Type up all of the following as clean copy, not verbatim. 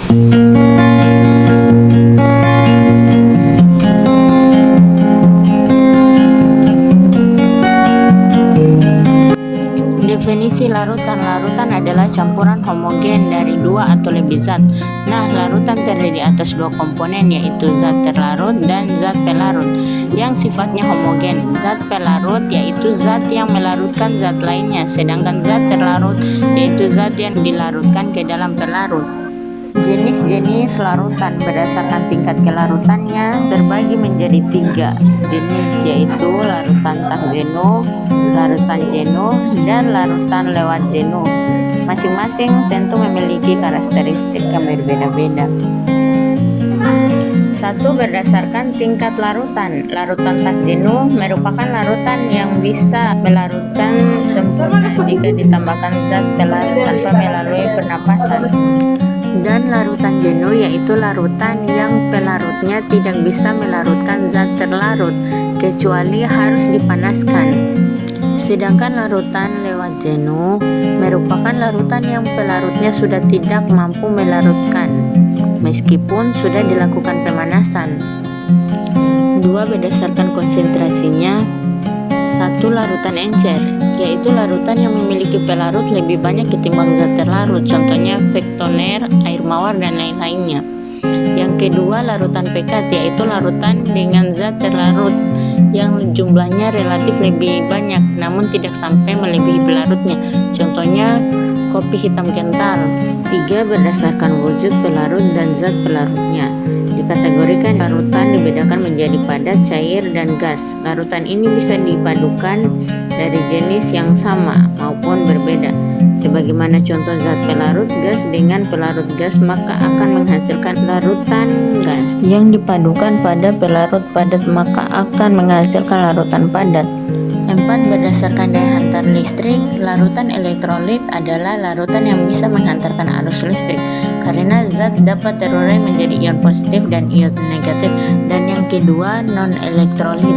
Definisi larutan. Larutan adalah campuran homogen dari dua atau lebih zat. Nah, larutan terdiri atas dua komponen, yaitu zat terlarut dan zat pelarut yang sifatnya homogen. Zat pelarut yaitu zat yang melarutkan zat lainnya, sedangkan zat terlarut yaitu zat yang dilarutkan ke dalam pelarut. Jenis-jenis larutan berdasarkan tingkat kelarutannya terbagi menjadi 3 jenis, yaitu larutan tak jenuh, larutan jenuh, dan larutan lewat jenuh. Masing-masing tentu memiliki karakteristik yang berbeda-beda. 1. Berdasarkan tingkat larutan. Larutan tak jenuh merupakan larutan yang bisa melarutkan sempurna jika ditambahkan zat pelarut tanpa melalui pernapasan. Dan larutan jenuh yaitu larutan yang pelarutnya tidak bisa melarutkan zat terlarut kecuali harus dipanaskan. Sedangkan larutan lewat jenuh merupakan larutan yang pelarutnya sudah tidak mampu melarutkan meskipun sudah dilakukan pemanasan. 2. Berdasarkan konsentrasinya. 1. Larutan encer, yaitu larutan yang memiliki pelarut lebih banyak ketimbang zat terlarut, contohnya pektoner, air mawar, dan lain-lainnya. Yang kedua, larutan pekat, yaitu larutan dengan zat terlarut yang jumlahnya relatif lebih banyak namun tidak sampai melebihi pelarutnya, contohnya kopi hitam kental. 3. Berdasarkan wujud pelarut dan zat pelarutnya. Dikategorikan larutan dibedakan menjadi padat, cair, dan gas. Larutan ini bisa dipadukan dari jenis yang sama maupun berbeda. Sebagaimana contoh zat pelarut gas dengan pelarut gas, maka akan menghasilkan larutan gas. Yang dipadukan pada pelarut padat, maka akan menghasilkan larutan padat. 4. Berdasarkan daya hantar listrik. Larutan elektrolit adalah larutan yang bisa menghantarkan arus listrik karena zat dapat terurai menjadi ion positif dan ion negatif. Dan yang kedua, non elektrolit,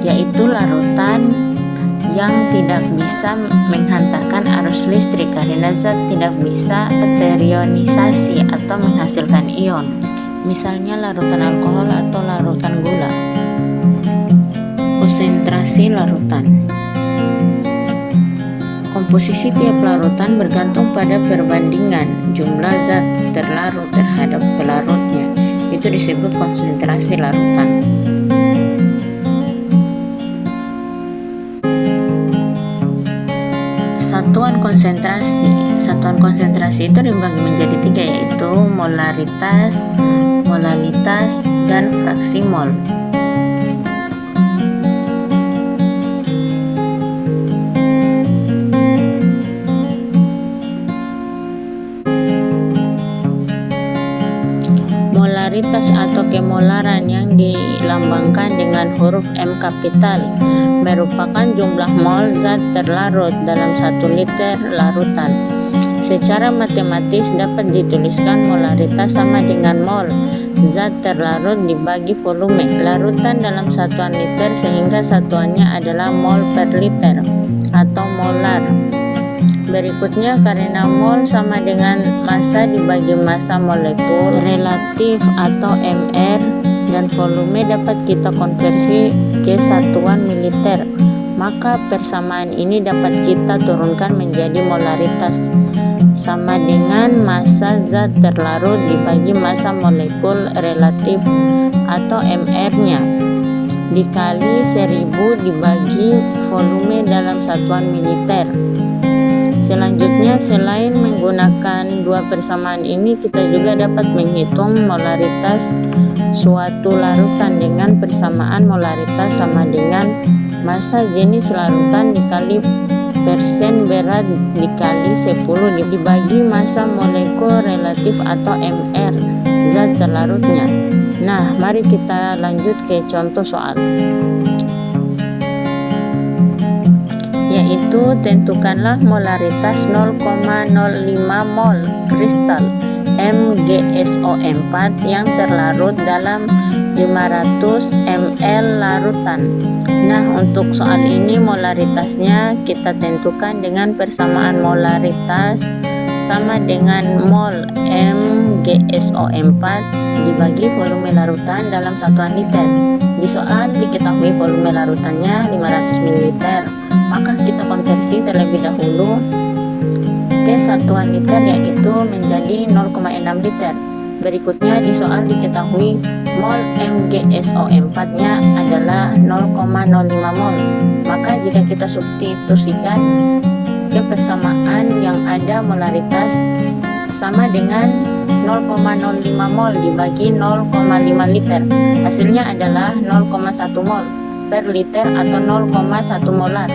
yaitu larutan yang tidak bisa menghantarkan arus listrik karena zat tidak bisa sterionisasi atau menghasilkan ion. Misalnya larutan alkohol atau larutan gula. Konsentrasi larutan. Komposisi tiap larutan bergantung pada perbandingan jumlah zat terlarut terhadap pelarutnya. Itu disebut konsentrasi larutan. Satuan konsentrasi. Satuan konsentrasi itu dibagi menjadi 3, yaitu molaritas, molalitas, dan fraksi mol. Molaritas atau kemolaran yang dilambangkan dengan huruf M kapital merupakan jumlah mol zat terlarut dalam 1 liter larutan. Secara matematis dapat dituliskan molaritas sama dengan mol zat terlarut dibagi volume larutan dalam satuan liter, sehingga satuannya adalah mol per liter atau molar. Berikutnya, karena mol sama dengan massa dibagi massa molekul relatif atau mR, dan volume dapat kita konversi ke satuan mililiter, maka persamaan ini dapat kita turunkan menjadi molaritas sama dengan massa zat terlarut dibagi massa molekul relatif atau mR-nya dikali 1000 dibagi volume dalam satuan mililiter. Selanjutnya, selain menggunakan dua persamaan ini, kita juga dapat menghitung molaritas suatu larutan dengan persamaan molaritas sama dengan massa jenis larutan dikali persen berat dikali 10 dibagi massa molekul relatif atau mR zat terlarutnya. Nah, mari kita lanjut ke contoh soal, yaitu tentukanlah molaritas 0,05 mol kristal MgSO4 yang terlarut dalam 500 ml larutan. Nah, untuk soal ini molaritasnya kita tentukan dengan persamaan molaritas sama dengan mol Mg mgSO4 dibagi volume larutan dalam satuan liter. Di soal diketahui volume larutannya 500 ml, maka kita konversi terlebih dahulu ke satuan liter, yaitu menjadi 0,6 liter. Berikutnya di soal diketahui mol mgSO4 nya adalah 0,05 mol, maka jika kita substitusikan ke persamaan yang ada molaritas sama dengan 0,05 mol dibagi 0,5 liter, hasilnya adalah 0,1 mol per liter atau 0,1 molar.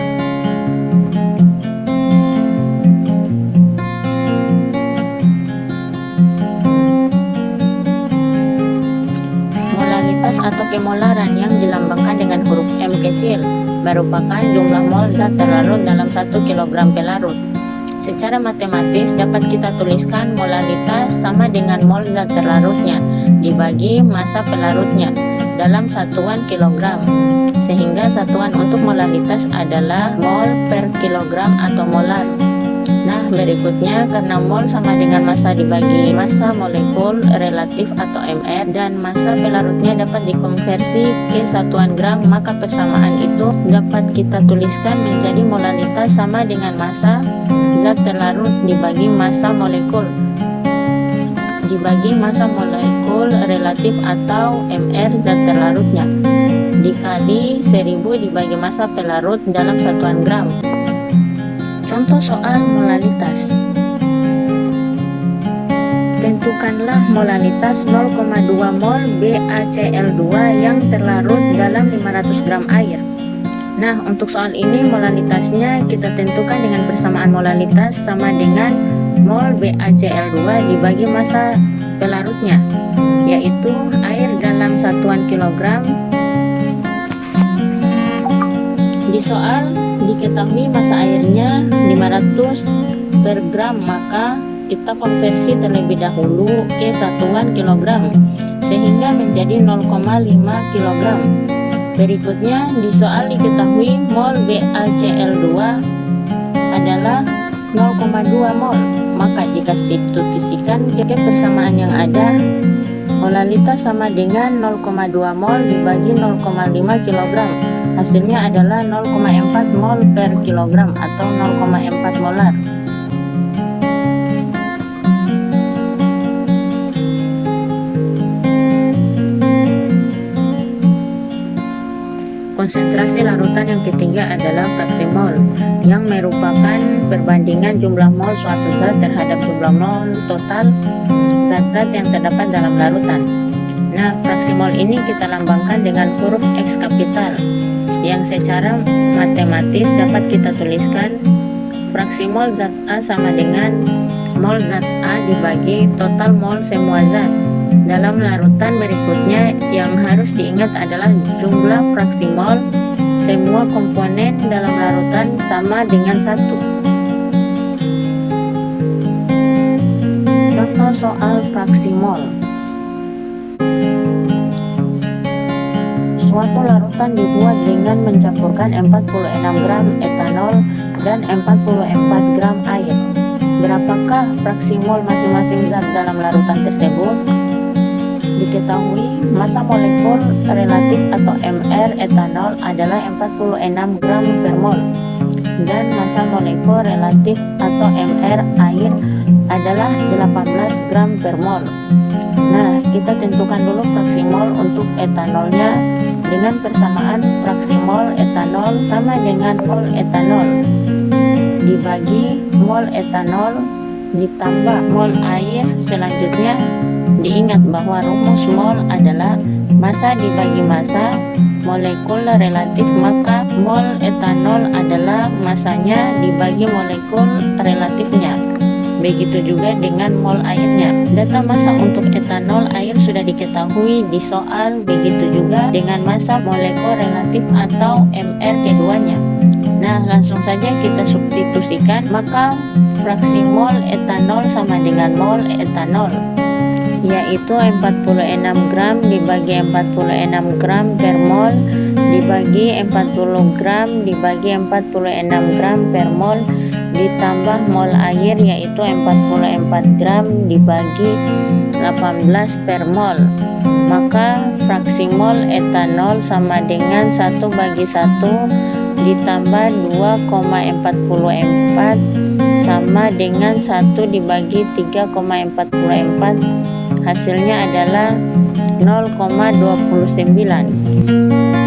Molaritas atau kemolaran yang dilambangkan dengan huruf M kecil merupakan jumlah mol zat terlarut dalam 1 kg pelarut. Secara matematis dapat kita tuliskan molaritas sama dengan mol zat terlarutnya dibagi massa pelarutnya dalam satuan kilogram, sehingga satuan untuk molaritas adalah mol per kilogram atau molar. Nah, berikutnya karena mol sama dengan massa dibagi massa molekul relatif atau mR dan massa pelarutnya dapat dikonversi ke satuan gram, maka persamaan itu dapat kita tuliskan menjadi molaritas sama dengan massa zat terlarut dibagi massa molekul relatif atau mR zat terlarutnya dikali 1000 dibagi massa pelarut dalam satuan gram. Contoh soal molaritas. Tentukanlah molaritas 0,2 mol BaCl2 yang terlarut dalam 500 gram air. Nah, untuk soal ini molaritasnya kita tentukan dengan persamaan molaritas sama dengan mol BaCl2 dibagi massa pelarutnya, yaitu air dalam satuan kilogram. Di soal diketahui massa airnya 500 per gram, maka kita konversi terlebih dahulu ke satuan kilogram sehingga menjadi 0,5 kilogram. Berikutnya di soal diketahui mol BaCl2 adalah 0,2 mol, maka jika substitusikan ke persamaan yang ada, molaritas sama dengan 0,2 mol dibagi 0,5 kilogram. Hasilnya adalah 0,4 mol per kilogram atau 0,4 molar. Konsentrasi larutan yang ketiga adalah fraksi mol, yang merupakan perbandingan jumlah mol suatu zat terhadap jumlah mol total zat-zat yang terdapat dalam larutan. Nah, fraksi mol ini kita lambangkan dengan huruf X kapital, yang secara matematis dapat kita tuliskan fraksi mol zat A sama dengan mol zat A dibagi total mol semua zat. Dalam larutan berikutnya yang harus diingat adalah jumlah fraksi mol semua komponen dalam larutan sama dengan 1. Contoh soal fraksi mol. Suatu larutan dibuat dengan mencampurkan 46 gram etanol dan 44 gram air. Berapakah fraksi mol masing-masing zat dalam larutan tersebut? Diketahui massa molekul relatif atau mR etanol adalah 46 gram per mol dan massa molekul relatif atau mR air adalah 18 gram per mol. Nah, kita tentukan dulu fraksi mol untuk etanolnya dengan persamaan fraksi mol etanol sama dengan mol etanol dibagi mol etanol ditambah mol air. Selanjutnya diingat bahwa rumus mol adalah massa dibagi massa molekul relatif, maka mol etanol adalah massanya dibagi molekul relatifnya. Begitu juga dengan mol airnya. Data massa untuk etanol air sudah diketahui di soal, begitu juga dengan massa molekul relatif atau mR keduanya. Nah, langsung saja kita substitusikan, maka fraksi mol etanol sama dengan mol etanol, yaitu 46 gram dibagi 46 gram per mol dibagi 40 gram dibagi 46 gram per mol ditambah mol air, yaitu 44 gram dibagi per mol. Maka fraksi mol etanol sama dengan 1/1 ditambah 2,44 sama dengan 1 dibagi 3,44. Hasilnya adalah 0,29.